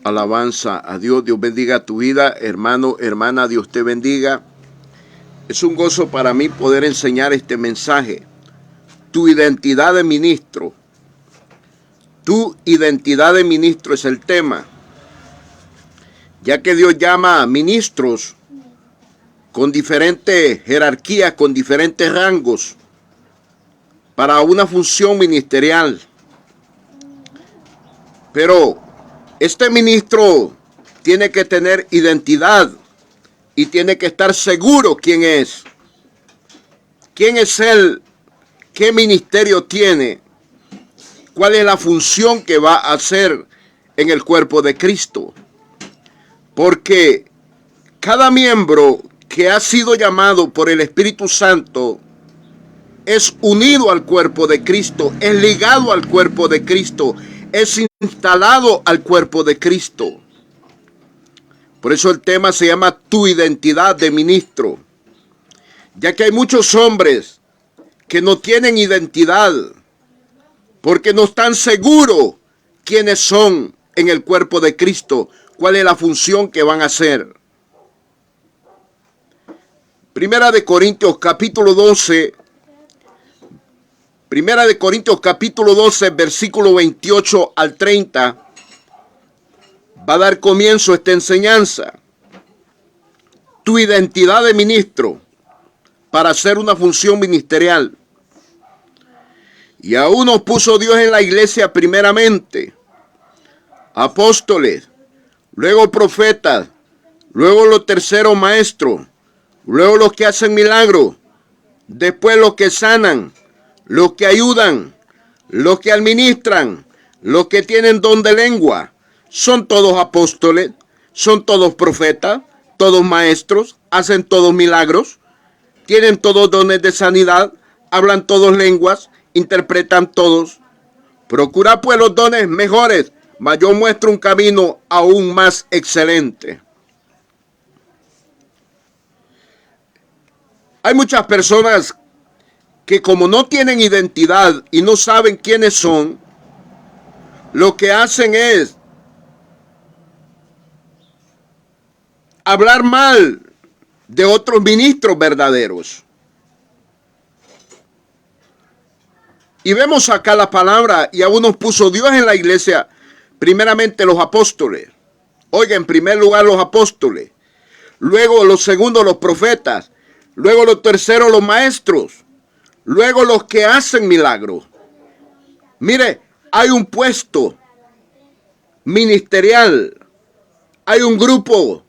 Alabanza a Dios. Dios bendiga tu vida, hermano, hermana. Dios te bendiga. Es un gozo para mí poder enseñar este mensaje. Tu identidad de ministro. Tu identidad de ministro es el tema. Ya que Dios llama a ministros con diferentes jerarquías, con diferentes rangos, para una función ministerial. Pero este ministro tiene que tener identidad y tiene que estar seguro quién es. ¿Quién es él? ¿Qué ministerio tiene? ¿Cuál es la función que va a hacer en el cuerpo de Cristo? Porque cada miembro que ha sido llamado por el Espíritu Santo es unido al cuerpo de Cristo, es ligado al cuerpo de Cristo, es instalado al cuerpo de Cristo. Por eso el tema se llama tu identidad de ministro. Ya que hay muchos hombres que no tienen identidad porque no están seguros quiénes son en el cuerpo de Cristo, cuál es la función que van a hacer. Primera de Corintios capítulo 12, versículo 28 al 30, va a dar comienzo a esta enseñanza. Tu identidad de ministro para hacer una función ministerial. Y aún nos puso Dios en la iglesia primeramente apóstoles, luego profetas, luego los terceros maestros, luego los que hacen milagros, después los que sanan, los que ayudan, los que administran, los que tienen don de lengua. Son todos apóstoles, son todos profetas, todos maestros, hacen todos milagros, tienen todos dones de sanidad, hablan todos lenguas, interpretan todos. Procura pues los dones mejores, mas yo muestro un camino aún más excelente. Hay muchas personas que como no tienen identidad y no saben quiénes son, lo que hacen es hablar mal de otros ministros verdaderos. Y vemos acá la palabra, y aún nos puso Dios en la iglesia, primeramente los apóstoles. Oiga, en primer lugar los apóstoles, luego los segundos los profetas, luego los terceros los maestros, luego los que hacen milagros. Mire, hay un puesto ministerial, hay un grupo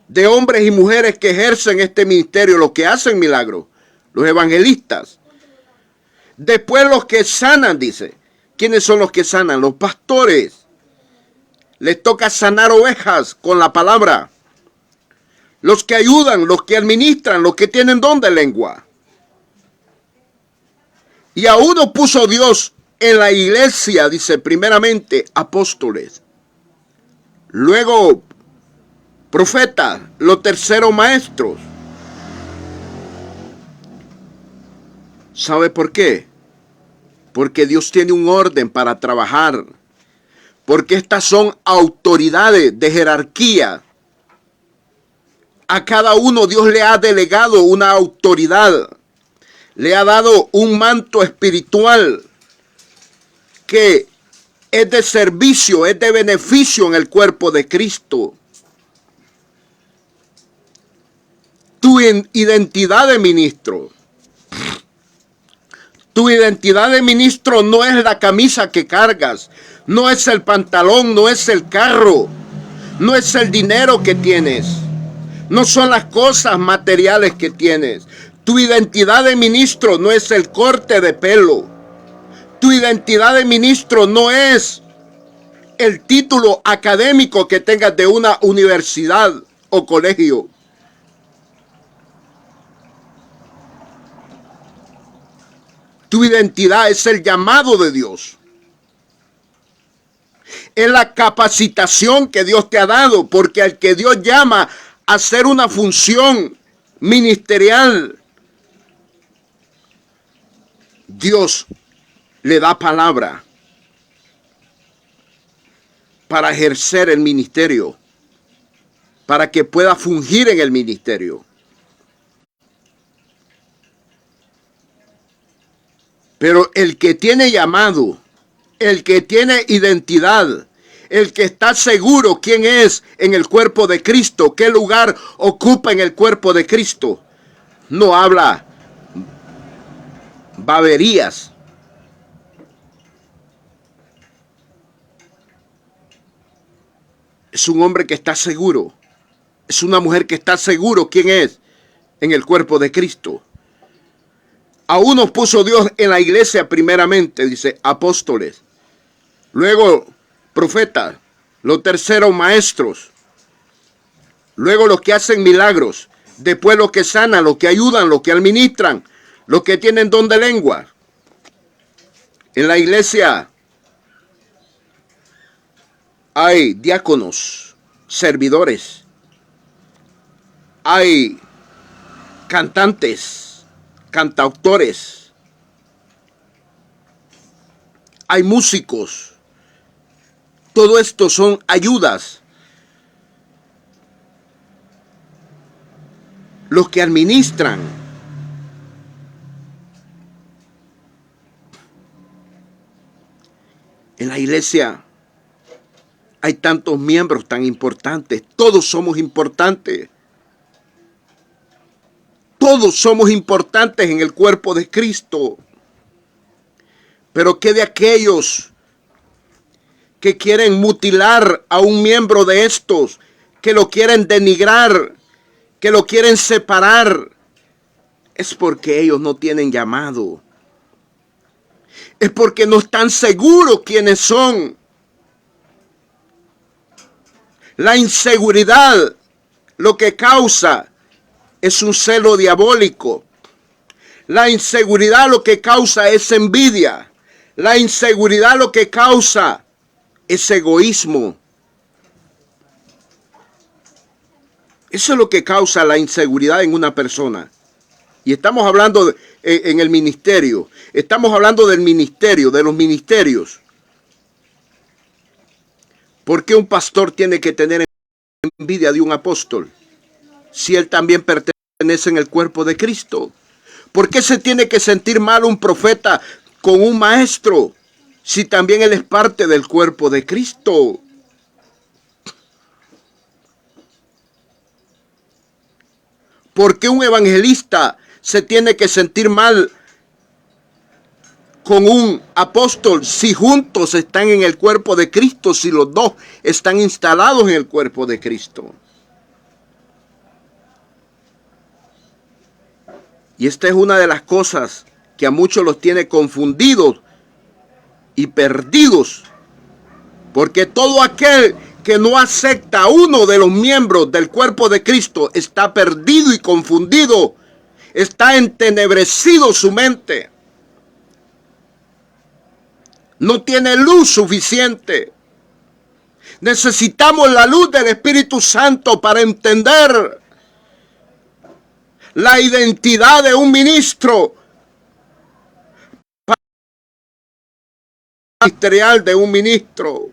de hombres y mujeres que ejercen este ministerio, los que hacen milagros, los evangelistas. Después los que sanan, dice. ¿Quiénes son los que sanan? Los pastores. Les toca sanar ovejas con la palabra. Los que ayudan, los que administran, los que tienen don de lengua. Y a uno puso Dios en la iglesia, dice, primeramente apóstoles. Luego profetas, los terceros maestros. ¿Sabe por qué? Porque Dios tiene un orden para trabajar. Porque estas son autoridades de jerarquía. A cada uno Dios le ha delegado una autoridad. Le ha dado un manto espiritual que es de servicio, es de beneficio en el cuerpo de Cristo. Tu identidad de ministro. Tu identidad de ministro no es la camisa que cargas, no es el pantalón, no es el carro, no es el dinero que tienes, no son las cosas materiales que tienes. Tu identidad de ministro no es el corte de pelo. Tu identidad de ministro no es el título académico que tengas de una universidad o colegio. Tu identidad es el llamado de Dios. Es la capacitación que Dios te ha dado, porque al que Dios llama a hacer una función ministerial, Dios le da palabra para ejercer el ministerio, para que pueda fungir en el ministerio. Pero el que tiene llamado, el que tiene identidad, el que está seguro quién es en el cuerpo de Cristo, qué lugar ocupa en el cuerpo de Cristo, no habla baberías. Es un hombre que está seguro. Es una mujer que está seguro quién es en el cuerpo de Cristo. A unos puso Dios en la iglesia primeramente, dice, apóstoles. Luego, profetas. Los terceros, maestros. Luego, los que hacen milagros. Después, los que sanan, los que ayudan, los que administran, los que tienen don de lengua. En la iglesia hay diáconos, servidores. Hay cantantes, cantautores. Hay músicos. Todo esto son ayudas. Los que administran. En la iglesia hay tantos miembros tan importantes. Todos somos importantes. Todos somos importantes en el cuerpo de Cristo. Pero ¿qué de aquellos que quieren mutilar a un miembro de estos, que lo quieren denigrar, que lo quieren separar? Es porque ellos no tienen llamado. Es porque no están seguros quiénes son. La inseguridad lo que causa es un celo diabólico. La inseguridad lo que causa es envidia. La inseguridad lo que causa es egoísmo. Eso es lo que causa la inseguridad en una persona. Y estamos hablando en el ministerio. Estamos hablando del ministerio, de los ministerios. ¿Por qué un pastor tiene que tener envidia de un apóstol si él también pertenece en el cuerpo de Cristo? ¿Por qué se tiene que sentir mal un profeta con un maestro si también él es parte del cuerpo de Cristo? ¿Por qué un evangelista se tiene que sentir mal con un apóstol si juntos están en el cuerpo de Cristo, si los dos están instalados en el cuerpo de Cristo? Y esta es una de las cosas que a muchos los tiene confundidos y perdidos, porque todo aquel que no acepta a uno de los miembros del cuerpo de Cristo está perdido y confundido, está entenebrecido su mente. No tiene luz suficiente. Necesitamos la luz del Espíritu Santo para entender la identidad de un ministro, ministerial de un ministro.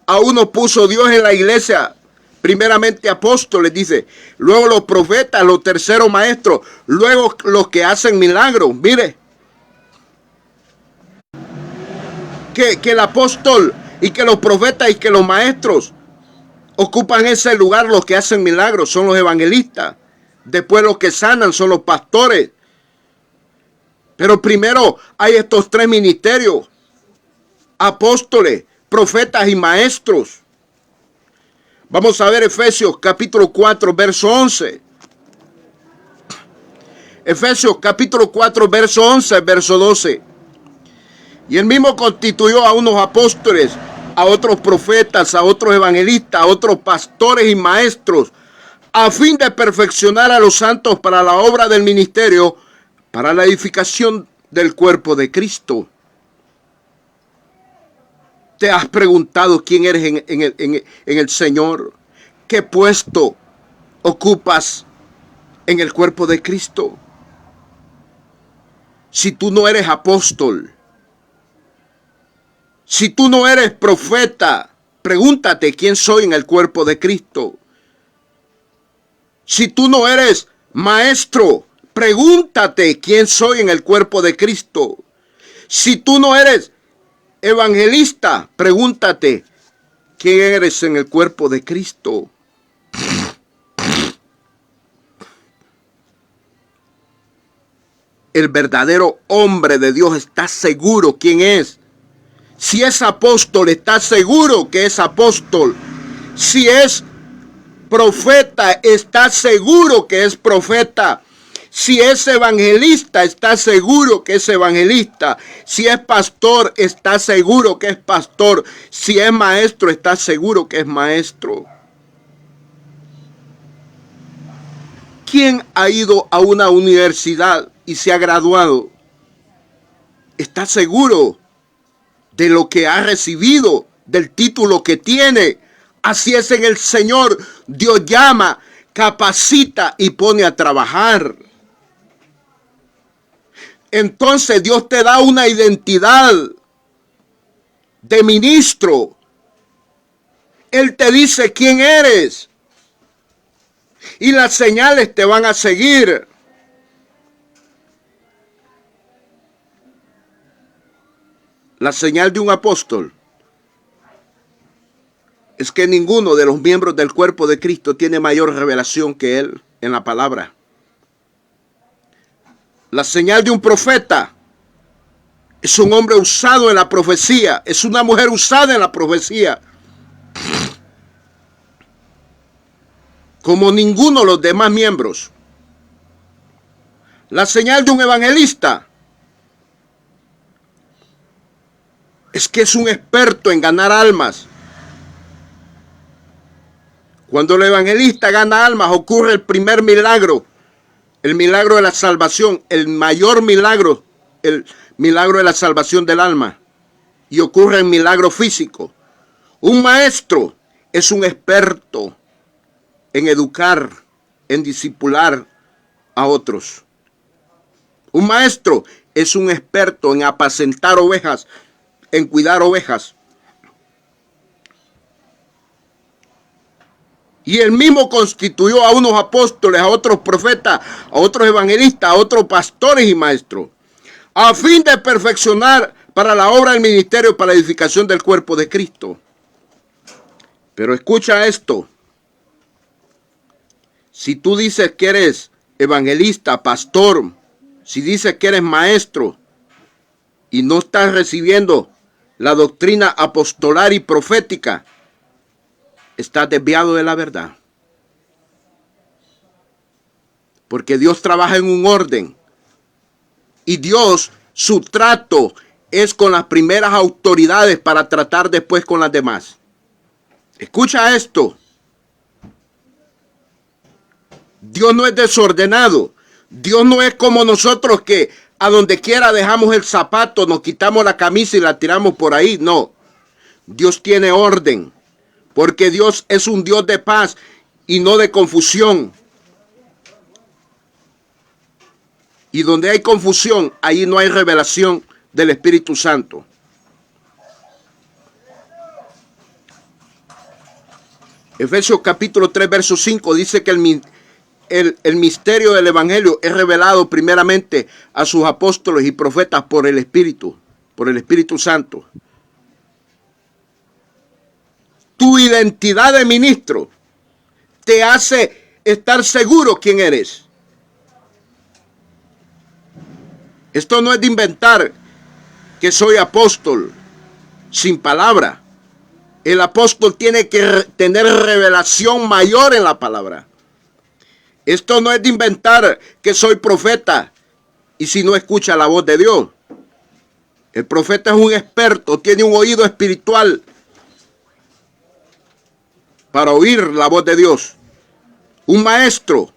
A uno puso Dios en la iglesia, primeramente apóstoles, dice, luego los profetas, los terceros maestros, luego los que hacen milagros. Mire, que el apóstol y que los profetas y que los maestros ocupan ese lugar. Los que hacen milagros son los evangelistas, después los que sanan son los pastores. Pero primero hay estos tres ministerios: apóstoles, profetas y maestros. Vamos a ver Efesios capítulo 4, verso 11. Efesios capítulo 4, verso 11, verso 12. Y él mismo constituyó a unos apóstoles, a otros profetas, a otros evangelistas, a otros pastores y maestros, a fin de perfeccionar a los santos para la obra del ministerio, para la edificación del cuerpo de Cristo. ¿Te has preguntado quién eres en el Señor? ¿Qué puesto ocupas en el cuerpo de Cristo? Si tú no eres apóstol, Si tú no eres profeta, pregúntate quién soy en el cuerpo de Cristo. Si tú no eres maestro, pregúntate quién soy en el cuerpo de Cristo. Si tú no eres evangelista, pregúntate quién eres en el cuerpo de Cristo. El verdadero hombre de Dios está seguro quién es. Si es apóstol, está seguro que es apóstol. Si es profeta, está seguro que es profeta. Si es evangelista, está seguro que es evangelista. Si es pastor, está seguro que es pastor. Si es maestro, está seguro que es maestro. ¿Quién ha ido a una universidad y se ha graduado? Está seguro de lo que ha recibido, del título que tiene. Así es en el Señor. Dios llama, capacita y pone a trabajar. Entonces Dios te da una identidad de ministro. Él te dice quién eres. Y las señales te van a seguir. La señal de un apóstol es que ninguno de los miembros del cuerpo de Cristo tiene mayor revelación que él en la palabra. La señal de un profeta es un hombre usado en la profecía, es una mujer usada en la profecía, como ninguno de los demás miembros. La señal de un evangelista es que es un experto en ganar almas. Cuando el evangelista gana almas, ocurre el primer milagro, el milagro de la salvación, el mayor milagro, el milagro de la salvación del alma. Y ocurre el milagro físico. Un maestro es un experto en educar, en discipular a otros. Un maestro es un experto en apacentar ovejas, en cuidar ovejas. Y él mismo constituyó a unos apóstoles, a otros profetas, a otros evangelistas, a otros pastores y maestros, a fin de perfeccionar para la obra del ministerio, para la edificación del cuerpo de Cristo. Pero escucha esto. Si tú dices que eres evangelista, pastor, si dices que eres maestro y no estás recibiendo la doctrina apostolar y profética, estás desviado de la verdad. Porque Dios trabaja en un orden. Y Dios, su trato es con las primeras autoridades para tratar después con las demás. Escucha esto. Dios no es desordenado. Dios no es como nosotros que a donde quiera dejamos el zapato, nos quitamos la camisa y la tiramos por ahí. No. Dios tiene orden. Porque Dios es un Dios de paz y no de confusión. Y donde hay confusión, ahí no hay revelación del Espíritu Santo. Efesios capítulo 3, verso 5 dice que el misterio del Evangelio es revelado primeramente a sus apóstoles y profetas por el Espíritu Santo. Tu identidad de ministro te hace estar seguro quién eres. Esto no es de inventar que soy apóstol sin palabra. El apóstol tiene que tener revelación mayor en la palabra. Esto no es de inventar que soy profeta y si no escucha la voz de Dios. El profeta es un experto, tiene un oído espiritual para oír la voz de Dios. Un maestro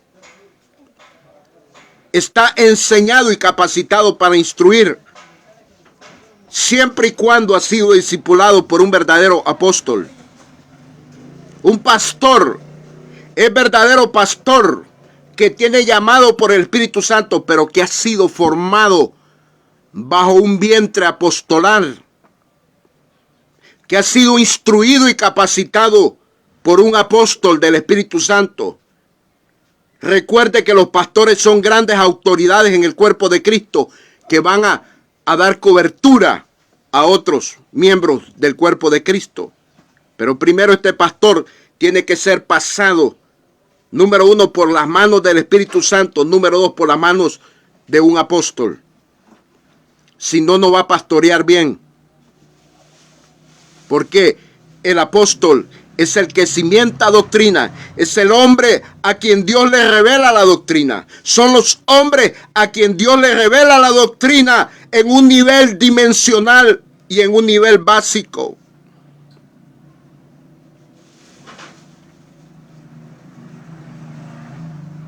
está enseñado y capacitado para instruir, siempre y cuando ha sido discipulado por un verdadero apóstol. Un pastor es verdadero pastor que tiene llamado por el Espíritu Santo, pero que ha sido formado bajo un vientre apostolar. que ha sido instruido y capacitado por un apóstol del Espíritu Santo. Recuerde que los pastores son grandes autoridades en el cuerpo de Cristo que van a dar cobertura a otros miembros del cuerpo de Cristo. Pero primero este pastor tiene que ser pasado, número 1, por las manos del Espíritu Santo, número 2, por las manos de un apóstol. Si no, no va a pastorear bien. Porque el apóstol es el que cimienta doctrina. Es el hombre a quien Dios le revela la doctrina. Son los hombres a quien Dios le revela la doctrina en un nivel dimensional y en un nivel básico.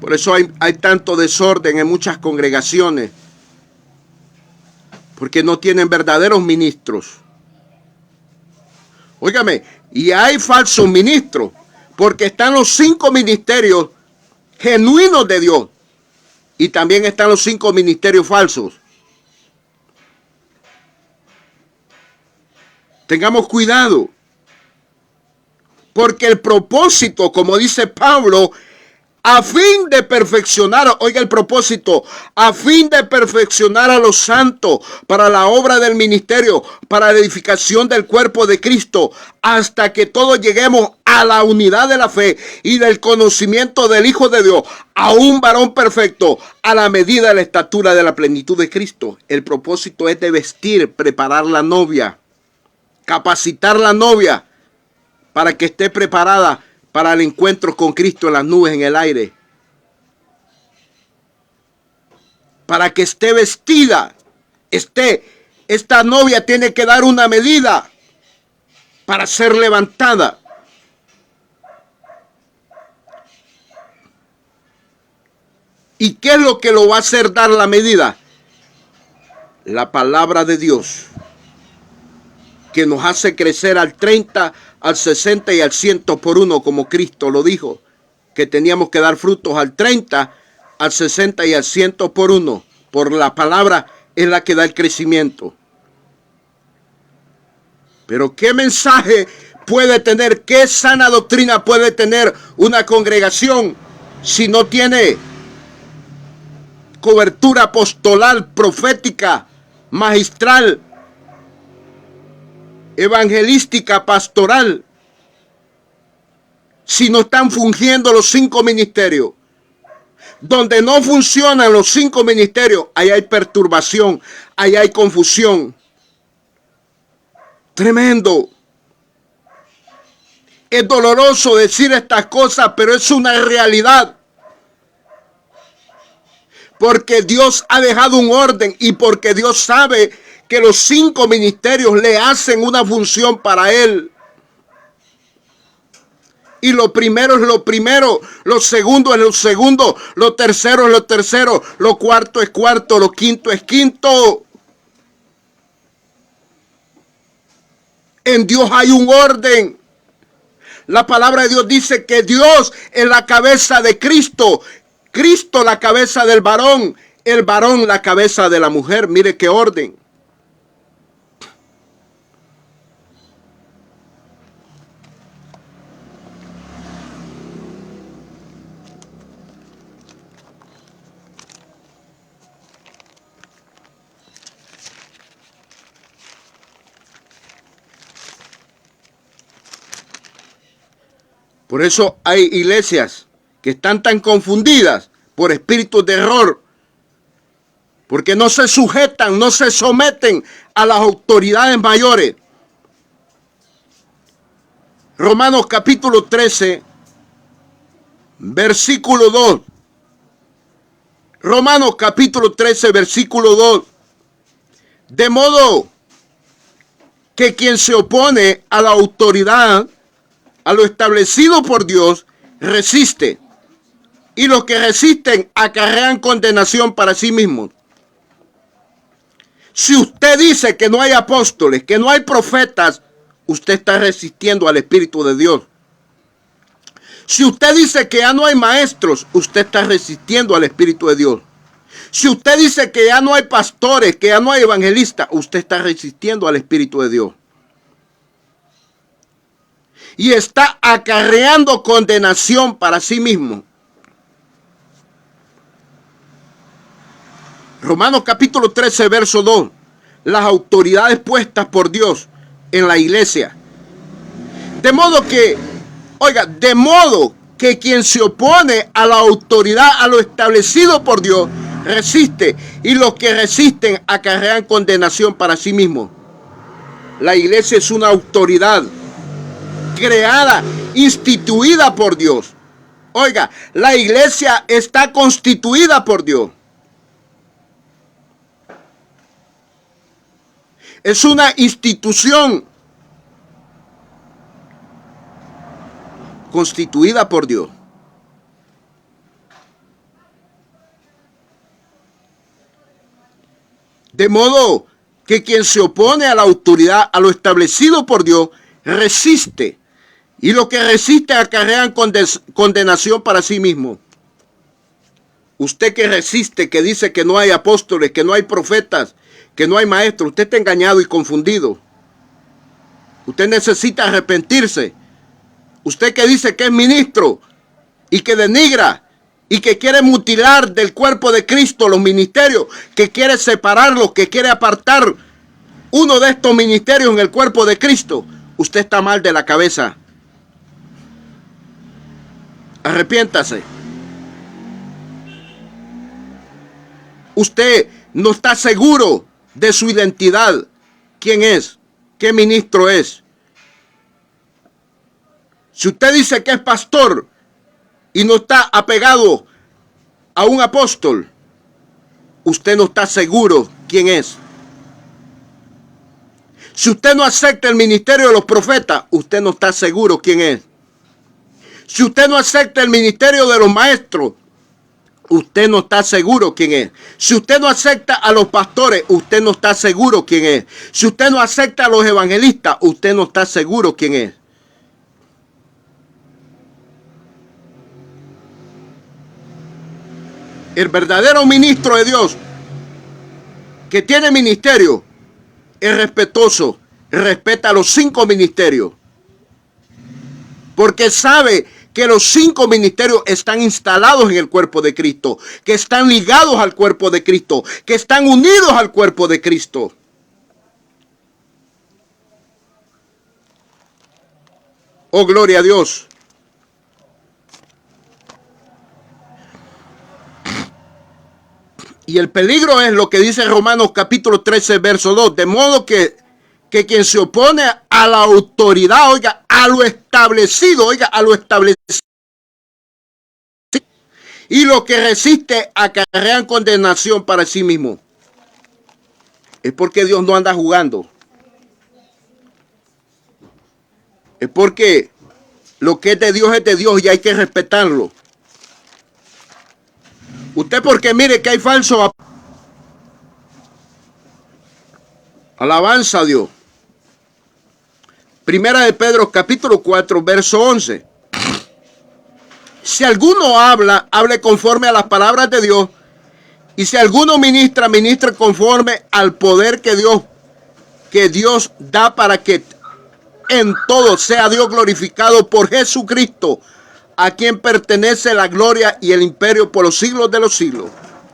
Por eso hay tanto desorden en muchas congregaciones. Porque no tienen verdaderos ministros. Óigame, y hay falsos ministros, porque están los 5 ministerios genuinos de Dios y también están los 5 ministerios falsos. Tengamos cuidado, porque el propósito, como dice Pablo, a fin de perfeccionar, oiga el propósito, a fin de perfeccionar a los santos para la obra del ministerio, para la edificación del cuerpo de Cristo, hasta que todos lleguemos a la unidad de la fe y del conocimiento del Hijo de Dios, a un varón perfecto, a la medida de la estatura de la plenitud de Cristo. El propósito es de vestir, preparar la novia, capacitar la novia para que esté preparada para el encuentro con Cristo en las nubes, en el aire. Para que esté vestida, esta novia tiene que dar una medida para ser levantada. ¿Y qué es lo que lo va a hacer dar la medida? La palabra de Dios, que nos hace crecer al 30, al 60 y al 100 por 1, como Cristo lo dijo, que teníamos que dar frutos al 30, al 60 y al 100 por 1. Por la palabra es la que da el crecimiento. Pero ¿qué mensaje puede tener, qué sana doctrina puede tener una congregación si no tiene cobertura apostolal, profética, magistral, evangelística, pastoral? Si no están fungiendo los 5 ministerios. Donde no funcionan los 5 ministerios, ahí hay perturbación, ahí hay confusión. Tremendo. Es doloroso decir estas cosas, pero es una realidad. Porque Dios ha dejado un orden y porque Dios sabe que los 5 ministerios le hacen una función para Él. Y lo primero es lo primero, lo segundo es lo segundo, lo tercero es lo tercero, lo cuarto es cuarto, lo quinto es quinto. En Dios hay un orden. La palabra de Dios dice que Dios es la cabeza de Cristo, Cristo la cabeza del varón, el varón la cabeza de la mujer. Mire qué orden. Por eso hay iglesias que están tan confundidas por espíritus de error, porque no se sujetan, no se someten a las autoridades mayores. Romanos capítulo 13, versículo 2. Romanos capítulo 13, versículo 2. De modo que quien se opone a la autoridad, a lo establecido por Dios, resiste. Y los que resisten acarrean condenación para sí mismos. Si usted dice que no hay apóstoles, que no hay profetas, usted está resistiendo al Espíritu de Dios. Si usted dice que ya no hay maestros, usted está resistiendo al Espíritu de Dios. Si usted dice que ya no hay pastores, que ya no hay evangelistas, usted está resistiendo al Espíritu de Dios. y está acarreando condenación para sí mismo. Romanos capítulo 13, verso 2. Las autoridades puestas por Dios en la iglesia. De modo que quien se opone a la autoridad, a lo establecido por Dios, resiste, y los que resisten acarrean condenación para sí mismos. La iglesia es una autoridad creada, instituida por Dios. Oiga, la iglesia está constituida por Dios. Es una institución constituida por Dios. De modo que quien se opone a la autoridad, a lo establecido por Dios, resiste. Y los que resisten acarrean condenación para sí mismo. Usted que resiste, que dice que no hay apóstoles, que no hay profetas, que no hay maestros, usted está engañado y confundido. Usted necesita arrepentirse. Usted que dice que es ministro y que denigra y que quiere mutilar del cuerpo de Cristo los ministerios, que quiere separarlos, que quiere apartar uno de estos ministerios en el cuerpo de Cristo, usted está mal de la cabeza. Arrepiéntase. Usted no está seguro de su identidad. ¿Quién es? ¿Qué ministro es? Si usted dice que es pastor y no está apegado a un apóstol, usted no está seguro quién es. Si usted no acepta el ministerio de los profetas, usted no está seguro quién es. Si usted no acepta el ministerio de los maestros, usted no está seguro quién es. Si usted no acepta a los pastores, usted no está seguro quién es. Si usted no acepta a los evangelistas, usted no está seguro quién es. El verdadero ministro de Dios que tiene ministerio es respetuoso, respeta los 5 ministerios, porque sabe que los 5 ministerios están instalados en el cuerpo de Cristo, que están ligados al cuerpo de Cristo, que están unidos al cuerpo de Cristo. Oh, gloria a Dios. Y el peligro es lo que dice Romanos capítulo 13, verso 2. De modo que quien se opone a la autoridad, oiga, a lo establecido, y lo que resiste acarrean condenación para sí mismo. Es porque Dios no anda jugando. Es porque lo que es de Dios y hay que respetarlo. Usted porque mire que hay falso. Alabanza a Dios. Primera de Pedro capítulo 4 verso 11. Si alguno habla, hable conforme a las palabras de Dios. Y si alguno ministra, ministre conforme al poder que Dios da, para que en todo sea Dios glorificado por Jesucristo, a quien pertenece la gloria y el imperio por los siglos de los siglos.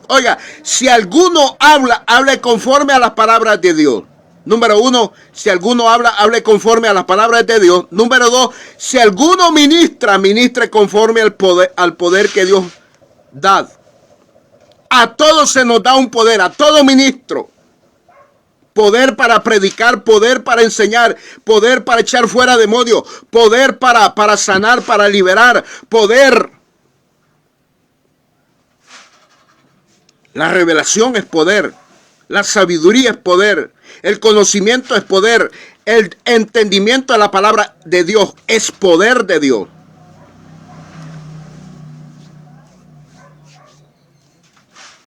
Oiga, si alguno habla, hable conforme a las palabras de Dios. Número 1, si alguno habla, hable conforme a las palabras de Dios. Número 2, si alguno ministra, ministre conforme al poder que Dios da. A todos se nos da un poder, a todo ministro. Poder para predicar, poder para enseñar, poder para echar fuera demonios, poder para sanar, para liberar, poder. La revelación es poder, la sabiduría es poder, el conocimiento es poder, el entendimiento de la palabra de Dios es poder de Dios.